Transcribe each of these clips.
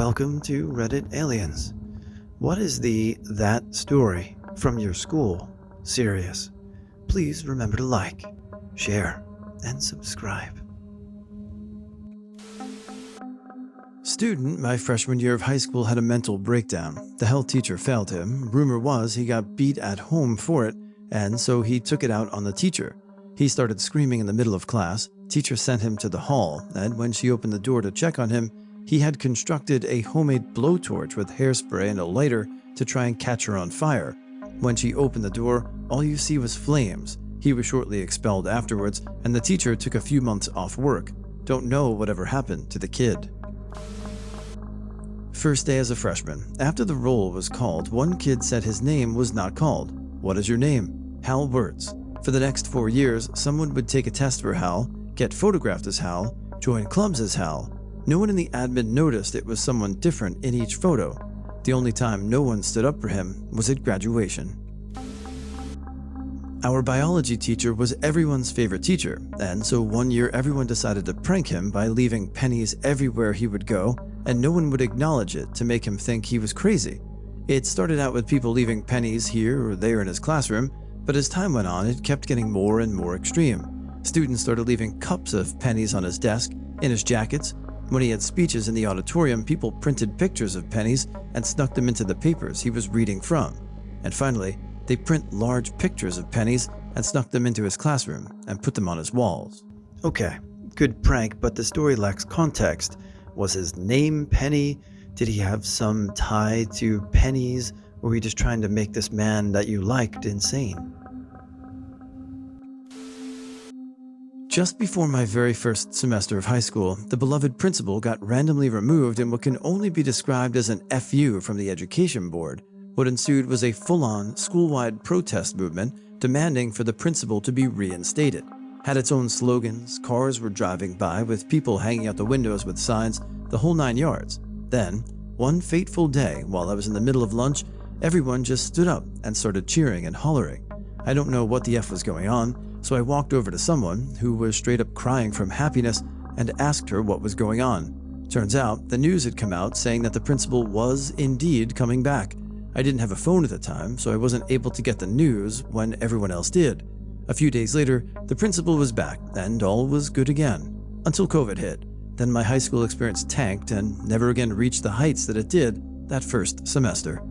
welcome to Reddit Aliens. What is the That Story from Your School series? Please remember to like, share, and subscribe. Student, my freshman year of high school, had a mental breakdown. The health teacher failed him. Rumor was he got beat at home for it, and so he took it out on the teacher. He started screaming in the middle of class. Teacher sent him to the hall, and when she opened the door to check on him, he had constructed a homemade blowtorch with hairspray and a lighter to try and catch her on fire. When she opened the door, all you see was flames. He was shortly expelled afterwards, and the teacher took a few months off work. Don't know whatever happened to the kid. First day as a freshman. After the roll was called, one kid said his name was not called. What is your name? Hal Wirtz. For the next 4 years, someone would take a test for Hal, get photographed as Hal, join clubs as Hal. No one in the admin noticed it was someone different in each photo. The only time no one stood up for him was at graduation. Our biology teacher was everyone's favorite teacher, and so one year everyone decided to prank him by leaving pennies everywhere he would go, and no one would acknowledge it to make him think he was crazy. It started out with people leaving pennies here or there in his classroom, but as time went on, it kept getting more and more extreme. Students started leaving cups of pennies on his desk, in his jackets. When he had speeches in the auditorium, people printed pictures of pennies and snuck them into the papers he was reading from. And finally, they print large pictures of pennies and snuck them into his classroom and put them on his walls. Okay, good prank, but the story lacks context. Was his name Penny? Did he have some tie to pennies? Or were you just trying to make this man that you liked insane? Just before my very first semester of high school, the beloved principal got randomly removed in what can only be described as an FU from the education board. What ensued was a full-on, school-wide protest movement demanding for the principal to be reinstated. Had its own slogans, cars were driving by with people hanging out the windows with signs, the whole 9 yards. Then, one fateful day, while I was in the middle of lunch, everyone just stood up and started cheering and hollering. I don't know what the F was going on, so I walked over to someone who was straight up crying from happiness and asked her what was going on. Turns out, the news had come out saying that the principal was indeed coming back. I didn't have a phone at the time, so I wasn't able to get the news when everyone else did. A few days later, the principal was back, and all was good again. Until COVID hit. Then my high school experience tanked and never again reached the heights that it did that first semester.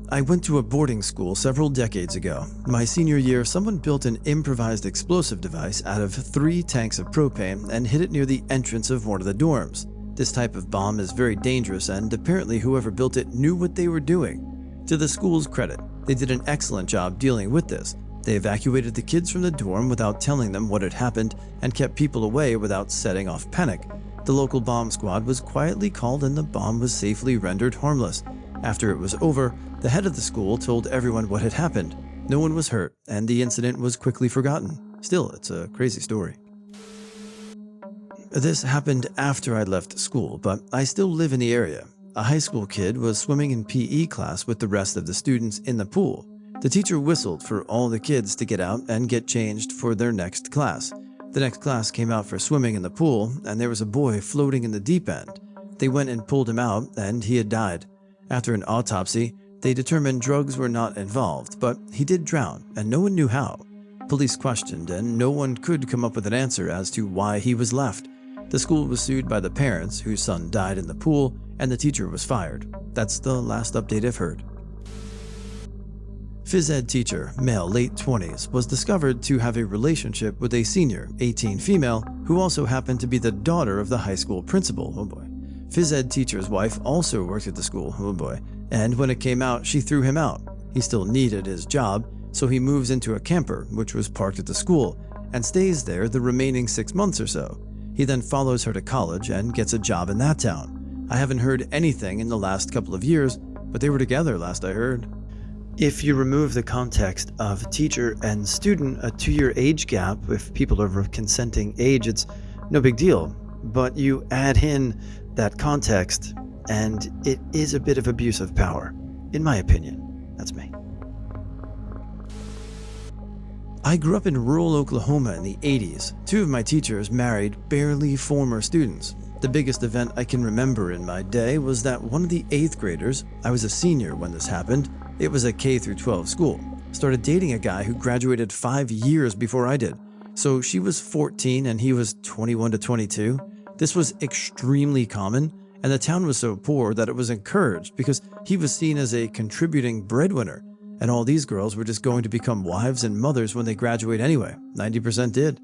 I went to a boarding school several decades ago. My senior year, someone built an improvised explosive device out of 3 tanks of propane and hid it near the entrance of one of the dorms. This type of bomb is very dangerous, and apparently whoever built it knew what they were doing. To the school's credit, they did an excellent job dealing with this. They evacuated the kids from the dorm without telling them what had happened and kept people away without setting off panic. The local bomb squad was quietly called and the bomb was safely rendered harmless. After it was over, the head of the school told everyone what had happened. No one was hurt, and the incident was quickly forgotten. Still, it's a crazy story. This happened after I left school, but I still live in the area. A high school kid was swimming in PE class with the rest of the students in the pool. The teacher whistled for all the kids to get out and get changed for their next class. The next class came out for swimming in the pool, and there was a boy floating in the deep end. They went and pulled him out, and he had died. After an autopsy, they determined drugs were not involved, but he did drown, and no one knew how. Police questioned, and no one could come up with an answer as to why he was left. The school was sued by the parents, whose son died in the pool, and the teacher was fired. That's the last update I've heard. Phys ed teacher, male, late 20s, was discovered to have a relationship with a senior, 18 female, who also happened to be the daughter of the high school principal. Oh boy. Phys ed teacher's wife also worked at the school. Oh boy. And when it came out, she threw him out. He still needed his job, so he moves into a camper, which was parked at the school, and stays there the remaining 6 months or so. He then follows her to college and gets a job in that town. I haven't heard anything in the last couple of years, but they were together last I heard. If you remove the context of teacher and student, a 2-year age gap, if people are of consenting age, it's no big deal. But you add in that context, and it is a bit of abuse of power, in my opinion. That's me. I grew up in rural Oklahoma in the 80s. 2 of my teachers married barely former students. The biggest event I can remember in my day was that one of the 8th graders, I was a senior when this happened, it was a K through 12 school, started dating a guy who graduated 5 years before I did. So she was 14 and he was 21 to 22. This was extremely common, and the town was so poor that it was encouraged because he was seen as a contributing breadwinner, and all these girls were just going to become wives and mothers when they graduate anyway. 90% did.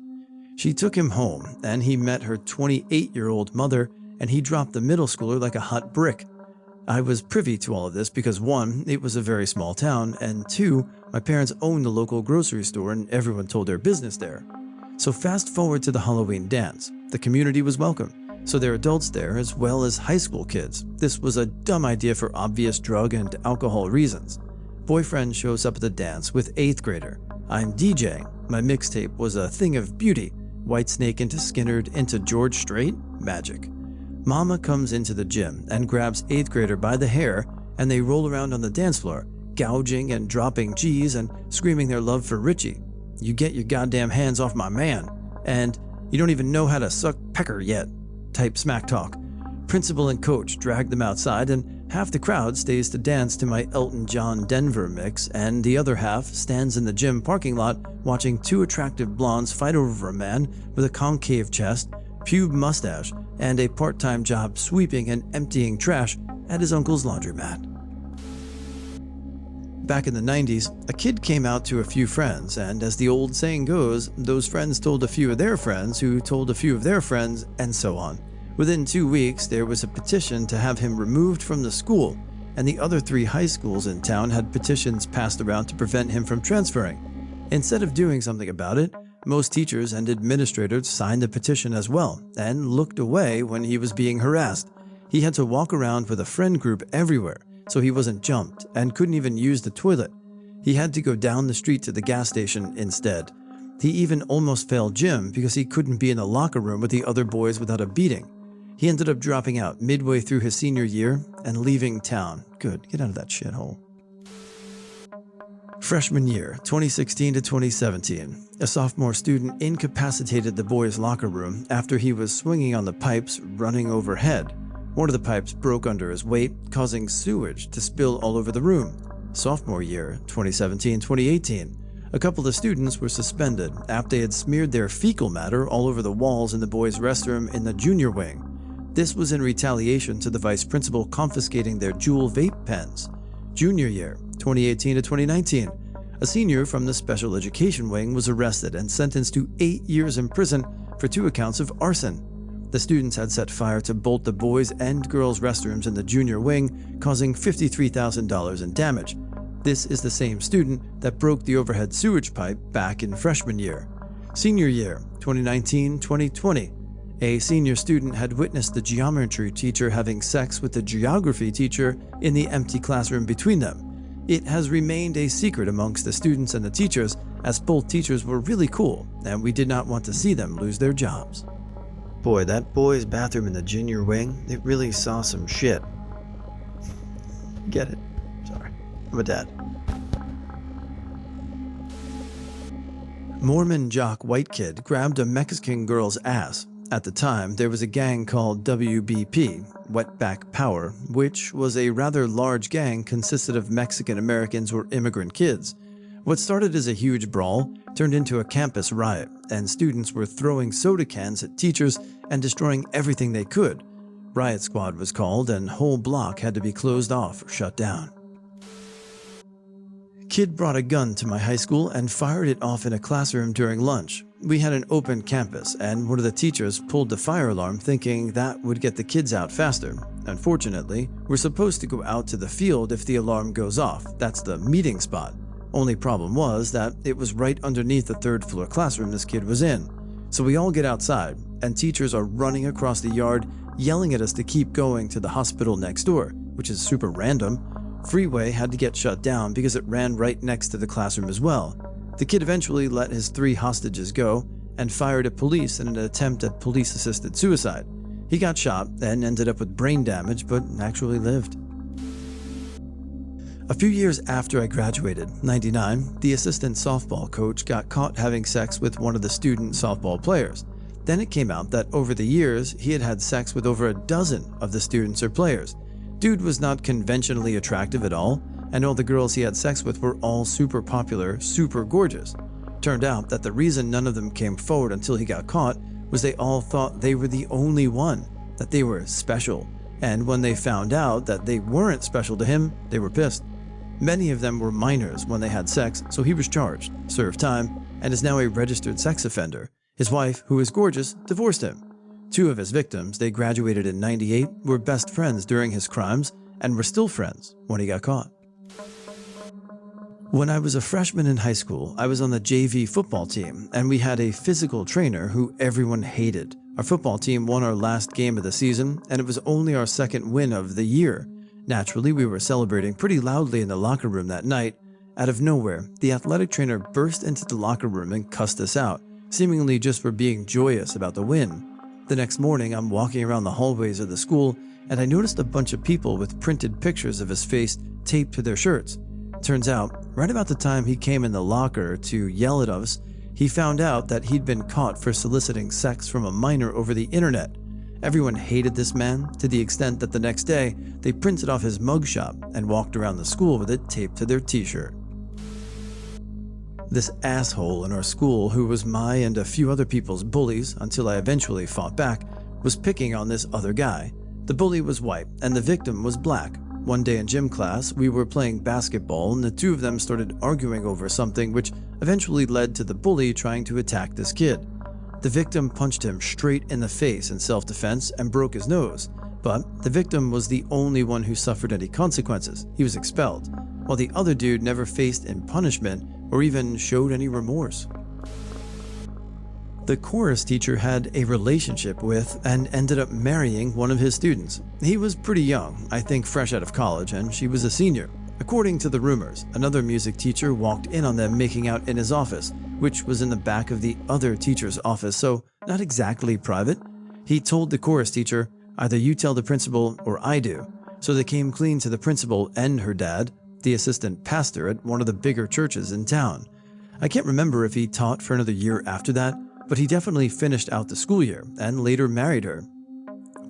She took him home, and he met her 28-year-old mother, and he dropped the middle schooler like a hot brick. I was privy to all of this because 1, it was a very small town, and 2, my parents owned the local grocery store and everyone told their business there. So fast forward to the Halloween dance. The community was welcome, so there are adults there as well as high school kids. This was a dumb idea for obvious drug and alcohol reasons. Boyfriend shows up at the dance with 8th grader. I'm DJing. My mixtape was a thing of beauty. Whitesnake into Skynyrd into George Strait? Magic. Mama comes into the gym and grabs 8th grader by the hair, and they roll around on the dance floor, gouging and dropping G's and screaming their love for Richie. You get your goddamn hands off my man, and you don't even know how to suck pecker yet. Type smack talk. Principal and coach drag them outside, and half the crowd stays to dance to my Elton John Denver mix, and the other half stands in the gym parking lot watching 2 attractive blondes fight over a man with a concave chest, pube mustache, and a part-time job sweeping and emptying trash at his uncle's laundromat. Back in the 90s, a kid came out to a few friends, and as the old saying goes, those friends told a few of their friends who told a few of their friends, and so on. Within 2 weeks, there was a petition to have him removed from the school, and the other 3 high schools in town had petitions passed around to prevent him from transferring. Instead of doing something about it, most teachers and administrators signed the petition as well, and looked away when he was being harassed. He had to walk around with a friend group everywhere, so he wasn't jumped, and couldn't even use the toilet. He had to go down the street to the gas station instead. He even almost failed gym because he couldn't be in the locker room with the other boys without a beating. He ended up dropping out midway through his senior year and leaving town. Good, get out of that shithole. Freshman year, 2016 to 2017, a sophomore student incapacitated the boys' locker room after he was swinging on the pipes running overhead. One of the pipes broke under his weight, causing sewage to spill all over the room. Sophomore year, 2017-2018, a couple of students were suspended after they had smeared their fecal matter all over the walls in the boys' restroom in the junior wing. This was in retaliation to the vice principal confiscating their Juul vape pens. Junior year, 2018 to 2019, a senior from the special education wing was arrested and sentenced to 8 years in prison for 2 accounts of arson. The students had set fire to both the boys' and girls' restrooms in the junior wing, causing $53,000 in damage. This is the same student that broke the overhead sewage pipe back in freshman year. Senior year, 2019-2020, a senior student had witnessed the geometry teacher having sex with the geography teacher in the empty classroom between them. It has remained a secret amongst the students and the teachers, as both teachers were really cool, and we did not want to see them lose their jobs. Boy, that boys' bathroom in the junior wing, it really saw some shit. Get it? Sorry, I'm a dad. Mormon jock white kid grabbed a Mexican girl's ass. At the time, there was a gang called WBP, Wetback Power, which was a rather large gang consisted of Mexican Americans or immigrant kids. What started as a huge brawl turned into a campus riot, and students were throwing soda cans at teachers and destroying everything they could. Riot Squad was called, and whole block had to be closed off or shut down. Kid brought a gun to my high school and fired it off in a classroom during lunch. We had an open campus, and one of the teachers pulled the fire alarm thinking that would get the kids out faster. Unfortunately, we're supposed to go out to the field if the alarm goes off. That's the meeting spot. Only problem was that it was right underneath the 3rd floor classroom this kid was in. So we all get outside, and teachers are running across the yard, yelling at us to keep going to the hospital next door, which is super random. Freeway had to get shut down because it ran right next to the classroom as well. The kid eventually let his 3 hostages go and fired at police in an attempt at police-assisted suicide. He got shot and ended up with brain damage, but actually lived. A few years after I graduated, 99, the assistant softball coach got caught having sex with one of the student softball players. Then it came out that over the years, he had had sex with over a dozen of the students or players. Dude was not conventionally attractive at all, and all the girls he had sex with were all super popular, super gorgeous. Turned out that the reason none of them came forward until he got caught was they all thought they were the only one, that they were special. And when they found out that they weren't special to him, they were pissed. Many of them were minors when they had sex, so he was charged, served time, and is now a registered sex offender. His wife, who is gorgeous, divorced him. Two of his victims, they graduated in '98, were best friends during his crimes and were still friends when he got caught. When I was a freshman in high school, I was on the JV football team, and we had a physical trainer who everyone hated. Our football team won our last game of the season, and it was only our second win of the year. Naturally, we were celebrating pretty loudly in the locker room that night. Out of nowhere, the athletic trainer burst into the locker room and cussed us out, seemingly just for being joyous about the win. The next morning, I'm walking around the hallways of the school, and I noticed a bunch of people with printed pictures of his face taped to their shirts. Turns out, right about the time he came in the locker to yell at us, he found out that he'd been caught for soliciting sex from a minor over the internet. Everyone hated this man to the extent that the next day, they printed off his mugshot and walked around the school with it taped to their t-shirt. This asshole in our school, who was my and a few other people's bullies until I eventually fought back, was picking on this other guy. The bully was white and the victim was black. One day in gym class, we were playing basketball and the two of them started arguing over something, which eventually led to the bully trying to attack this kid. The victim punched him straight in the face in self-defense and broke his nose, but the victim was the only one who suffered any consequences. He was expelled, while the other dude never faced in punishment or even showed any remorse. The chorus teacher had a relationship with and ended up marrying one of his students. He was pretty young, I think fresh out of college, and she was a senior. According to the rumors, another music teacher walked in on them making out in his office, which was in the back of the other teacher's office, so not exactly private. He told the chorus teacher, "Either you tell the principal or I do." So they came clean to the principal and her dad, the assistant pastor at one of the bigger churches in town. I can't remember if he taught for another year after that, but he definitely finished out the school year and later married her.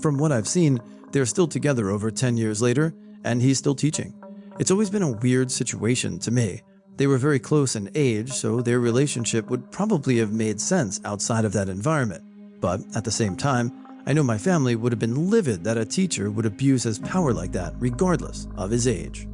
From what I've seen, they're still together over 10 years later, and he's still teaching. It's always been a weird situation to me. They were very close in age, so their relationship would probably have made sense outside of that environment. But at the same time, I know my family would have been livid that a teacher would abuse his power like that, regardless of his age.